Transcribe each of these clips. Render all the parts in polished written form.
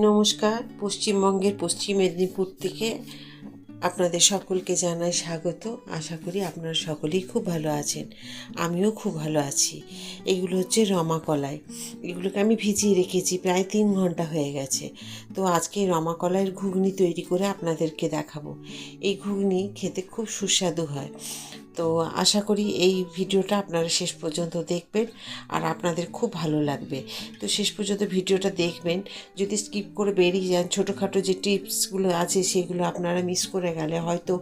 নমস্কার। পশ্চিমবঙ্গের পশ্চিম মেদিনীপুর থেকে আপনাদের সকলকে জানাই স্বাগত। আশা করি আপনারা সকলেই খুব ভালো আছেন, আমিও খুব ভালো আছি। এগুলো হচ্ছে রমা কলাই। এগুলোকে আমি ভিজিয়ে রেখেছি, প্রায় 3 ঘন্টা হয়ে গেছে। তো আজকে রমা কলাইয়ের ঘুগনি তৈরি করে আপনাদেরকে দেখাবো। এই ঘুগনি খেতে খুব সুস্বাদু হয়। তো আশা করি এই ভিডিওটা আপনারা শেষ পর্যন্ত দেখবেন আর আপনাদের খুব ভালো লাগবে। তো শেষ পর্যন্ত ভিডিওটা দেখবেন। যদি স্কিপ করে বেরিয়ে যান, ছোটোখাটো যে টিপসগুলো আছে সেগুলো আপনারা মিস করে গেলে হয়তো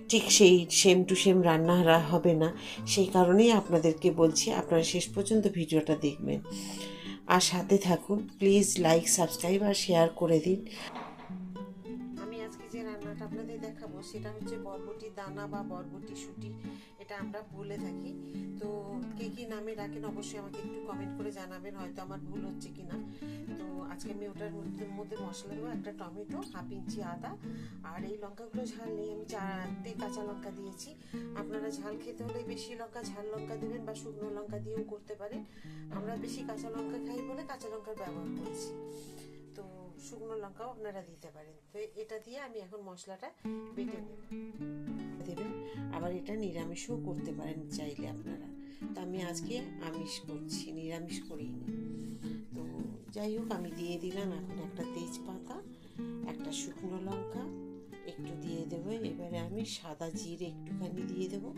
ঠিক সেই সেম টু সেম রান্না হবে না। সেই কারণেই আপনাদেরকে বলছি আপনারা শেষ পর্যন্ত ভিডিওটা দেখবেন আর সাথে থাকুন। প্লিজ লাইক, সাবস্ক্রাইব আর শেয়ার করে দিন। আমি আজকে যে রান্নাটা আপনাদের দেখাবো সেটা হচ্ছে বরবটি দানা বা বরবটি শুঁটি, এটা আমরা বলে থাকি। তো কে কী নামে ডাকেন অবশ্যই আমাকে একটু কমেন্ট করে জানাবেন, হয়তো আমার ভুল হচ্ছে কিনা। তো আজকে আমি ওটার মধ্যে মশলা দেবো, একটা টমেটো, 1/2 ইঞ্চি আদা, আর এই লঙ্কাগুলো ঝাল নেই, আমি 4টে কাঁচা লঙ্কা দিয়েছি। আপনারা ঝাল খেতে হলে বেশি লঙ্কা ঝাল লঙ্কা দেবেন বা শুকনো লঙ্কা দিয়েও করতে পারেন। আমরা বেশি কাঁচা লঙ্কা খাই বলে কাঁচা লঙ্কার ব্যবহার করেছি। তো শুকনো লঙ্কাও আপনারা দিতে পারেন। তো এটা দিয়ে আমি এখন মশলাটা বেটে নেব দেবেন। আবার এটা নিরামিষও করতে পারেন চাইলে আপনারা। তো আমি আজকে আমিষ করছি, নিরামিষ করিনি। তো যাই হোক, আমি দিয়ে দিলাম এখন একটা তেজপাতা, একটা শুকনো লঙ্কা একটু দিয়ে দেবো। এবারে আমি সাদা জিরে একটুখানি দিয়ে দেবো।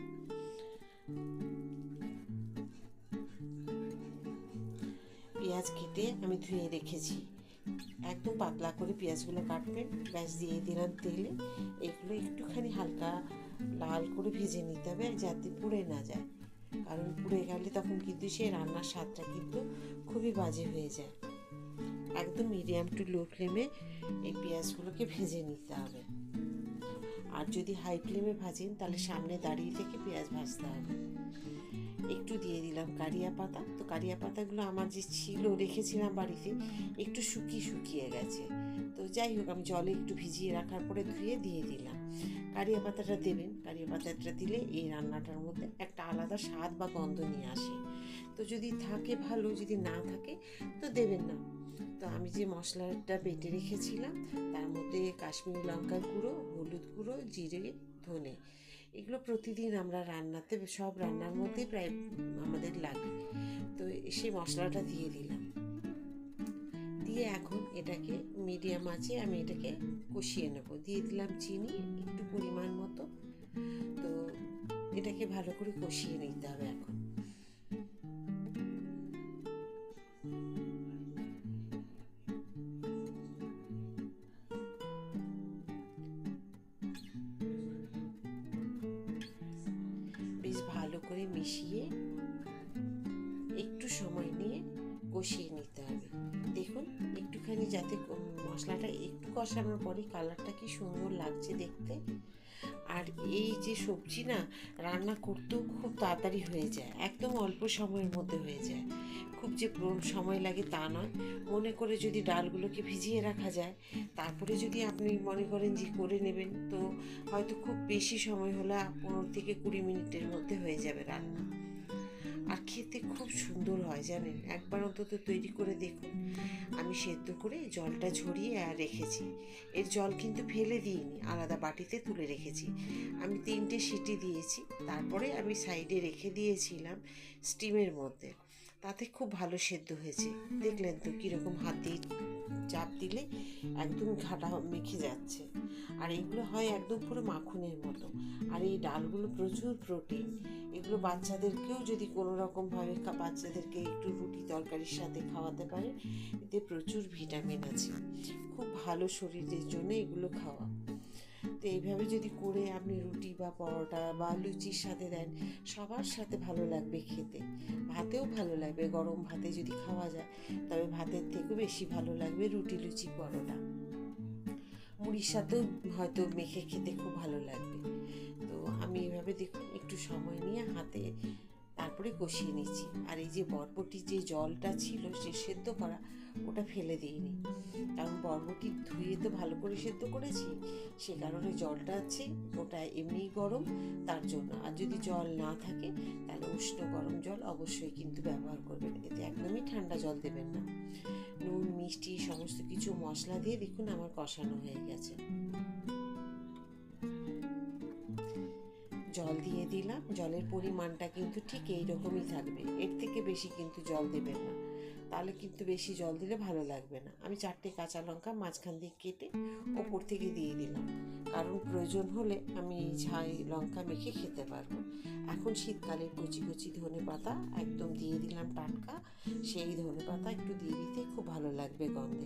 পেঁয়াজ কেটে আমি ধুয়ে রেখেছি, একদম পাতলা করে পেঁয়াজগুলো কাটবেন। ব্যাস দিয়ে দিলাম তেলে। এগুলো একটুখানি হালকা লাল করে ভেজে নিতে হবে যাতে পুড়ে না যায়, কারণ পুড়ে গেলে তখন কিন্তু সেই রান্নার স্বাদটা কিন্তু খুবই বাজে হয়ে যায়। একদম মিডিয়াম টু লো ফ্লেমে এই পেঁয়াজগুলোকে ভেজে নিতে হবে। আর যদি হাই ফ্লেমে ভাজেন তাহলে সামনে দাঁড়িয়ে থেকে পেঁয়াজ ভাজতে হবে। একটু দিয়ে দিলাম কারিয়া পাতা। তো কারিয়া পাতাগুলো আমার যে ছিল রেখেছিলাম বাড়িতে, একটু শুকিয়ে গেছে। তো যাই হোক, আমি জলে একটু ভিজিয়ে রাখার পরে ধুয়ে দিয়ে দিলাম। কারিয়া পাতাটা দেবেন, কারিয়া পাতাটা দিলে এই রান্নাটার মধ্যে একটা আলাদা স্বাদ বা গন্ধ নিয়ে আসে। তো যদি থাকে ভালো, যদি না থাকে তো দেবেন না। তো আমি যে মশলাটা বেটে রেখেছিলাম তার মধ্যে কাশ্মীরি লঙ্কার গুঁড়ো, হলুদ গুঁড়ো, জিরে, ধনে, এগুলো প্রতিদিন আমরা রান্নাতে সব রান্নার মধ্যে প্রায় আমাদের লাগে। তো সেই মশলাটা দিয়ে দিলাম। দিয়ে এখন এটাকে মিডিয়াম আঁচে আমি এটাকে কষিয়ে নেব। দিয়ে দিলাম চিনি একটু পরিমাণ মতো। তো এটাকে ভালো করে কষিয়ে নিতে হবে এখন। বেশ ভালো করে মিশিয়ে একটু সময় নিয়ে কষিয়ে নিতে হবে। দেখুন একটুখানি যাতে মশলাটা একটু কষানোর পরে কালারটা কি সুন্দর লাগছে দেখতে। আর এই যে সবজি না, রান্না করতেও খুব তাড়াতাড়ি হয়ে যায়, একদম অল্প সময়ের মধ্যে হয়ে যায়। খুব যে সময় লাগে তা নয়। মনে করে যদি ডালগুলোকে ভিজিয়ে রাখা যায়, তারপরে যদি আপনি মনে করেন যে করে নেবেন, তো হয়তো খুব বেশি সময় হলে 15 থেকে 20 মিনিটের মধ্যে হয়ে যাবে রান্না। আর খেতে খুব সুন্দর হয় জানেন, একবার অন্তত তৈরি করে দেখুন। আমি সেদ্ধ করে জলটা ঝরিয়ে আর রেখেছি। এর জল কিন্তু ফেলে দিইনি, আলাদা বাটিতে তুলে রেখেছি। আমি 3টে সিটি দিয়েছি, তারপরে আমি সাইডে রেখে দিয়েছিলাম স্টিমের মধ্যে। তাতে খুব ভালো সেদ্ধ হয়েছে। দেখলেন তো কীরকম হাত দিয়ে চাপ দিলে একদম ঘাটা মেখে যাচ্ছে। আর এগুলো হয় একদম পুরো মাখনের মতো। আর এই ডালগুলো প্রচুর প্রোটিন। এগুলো বাচ্চাদেরকেও যদি কোনো রকমভাবে বাচ্চাদেরকে একটু রুটি তরকারির সাথে খাওয়াতে পারে, এতে প্রচুর ভিটামিন আছে। খুব ভালো শরীরের জন্য এগুলো খাওয়া। তো এইভাবে যদি করে আপনি রুটি বা পরোটা বা লুচির সাথে দেন, সবার সাথে ভালো লাগবে খেতে। ভাতেও ভালো লাগবে, গরম ভাতে যদি খাওয়া যায় তবে ভাতের থেকেও বেশি ভালো লাগবে রুটি, লুচি, পরোটা। মুড়ির সাথেও হয়তো মেখে খেতে খুব ভালো লাগবে। তো আমি এভাবে দেখুন একটু সময় নিয়ে হাতে তারপরে কষিয়ে নিচ্ছি। আর এই যে বরবটির যে জলটা ছিল সে সেদ্ধ করা, ওটা ফেলে দিইনি, কারণ বরবটি ধুয়ে তো ভালো করে সেদ্ধ করেছি, সে কারণে জলটা আছে, ওটা এমনিই গরম তার জন্য। আর যদি জল না থাকে তাহলে উষ্ণ গরম জল অবশ্যই কিন্তু ব্যবহার করবেন, এতে একদমই ঠান্ডা জল দেবেন না। নুন মিষ্টি সমস্ত কিছু মশলা দিয়ে দেখুন আমার কষানো হয়ে গেছে। জল দিয়ে দিলাম, জলের পরিমাণটা কিন্তু ঠিক এইরকমই থাকবে, এর থেকে বেশি কিন্তু জল দেবেন না, তাহলে কিন্তু বেশি জল দিলে ভালো লাগবে না। আমি 4টে কাঁচা লঙ্কা মাঝখান দিয়ে কেটে ওপর থেকে দিয়ে দিলাম, কারণ প্রয়োজন হলে আমি ঝাল লঙ্কা মেখে খেতে পারবো। এখন শীতকালের কচি কচি ধনেপাতা একদম দিয়ে দিলাম টাটকা, সেই ধনেপাতা একটু দিয়ে দিতে খুব ভালো লাগবে গন্ধে।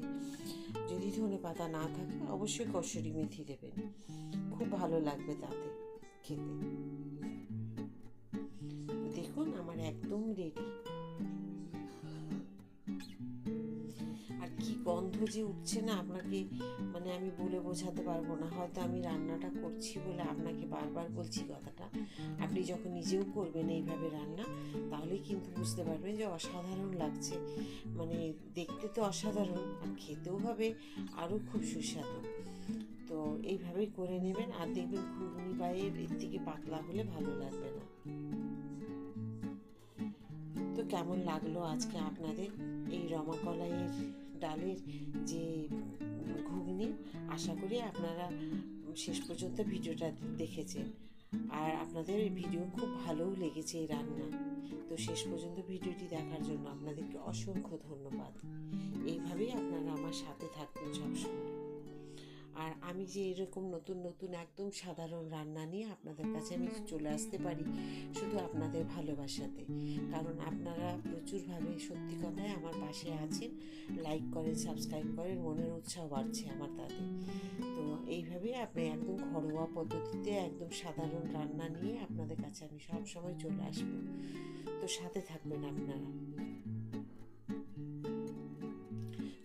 যদি ধনেপাতা না থাকে অবশ্যই কসুরি মেথি দেবেন, খুব ভালো লাগবে তাতে খেতে। দেখুন আমার একদম রেডি। আর কি গন্ধ যে উঠছে না, আপনাকে মানে আমি বলে বোঝাতে পারবো না। হয়তো আমি রান্নাটা করছি বলে আপনাকে বারবার বলছি কথাটা, আপনি যখন নিজেও করবেন এইভাবে রান্না, তাহলে কিন্তু বুঝতে পারবেন যে অসাধারণ লাগছে। মানে দেখতে তো অসাধারণ, আর খেতেও হবে আরও খুব সুস্বাদু। তো এইভাবেই করে নেবেন, আর দেখবেন ঘুগনি বা এর থেকে পাতলা হলে ভালো লাগবে না। তো কেমন লাগলো আজকে আপনাদের এই রমা কলাইয়ের ডালের যে ঘুগনি? আশা করি আপনারা শেষ পর্যন্ত ভিডিওটা দেখেছেন, আর আপনাদের এই ভিডিও খুব ভালোও লেগেছে এই রান্না। তো শেষ পর্যন্ত ভিডিওটি দেখার জন্য আপনাদেরকে অসংখ্য ধন্যবাদ। এইভাবেই আপনারা আমার সাথে থাকবেন সবসময়। আর আমি যে এরকম নতুন নতুন একদম সাধারণ রান্না নিয়ে আপনাদের কাছে আমি চলে আসতে পারি শুধু আপনাদের ভালোবাসাতে, কারণ আপনারা প্রচুরভাবে সত্যি কথায় আমার পাশে আছেন, লাইক করেন, সাবস্ক্রাইব করেন, মনের উৎসাহ বাড়ছে আমার তাতে। তো এইভাবেই আপনি একদম ঘরোয়া পদ্ধতিতে একদম সাধারণ রান্না নিয়ে আপনাদের কাছে আমি সব সময় চলে আসবো। তো সাথে থাকবেন আপনারা।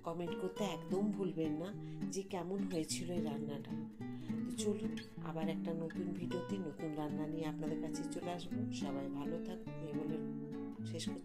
কমেন্ট করতে একদম ভুলবেন না যে কেমন হয়েছিল এই রান্নাটা। তো চলুন আবার একটা নতুন ভিডিওতে নতুন রান্না নিয়ে আপনাদের কাছে চলে আসবো। সবাই ভালো থাকুন এই বলে শেষ করছি।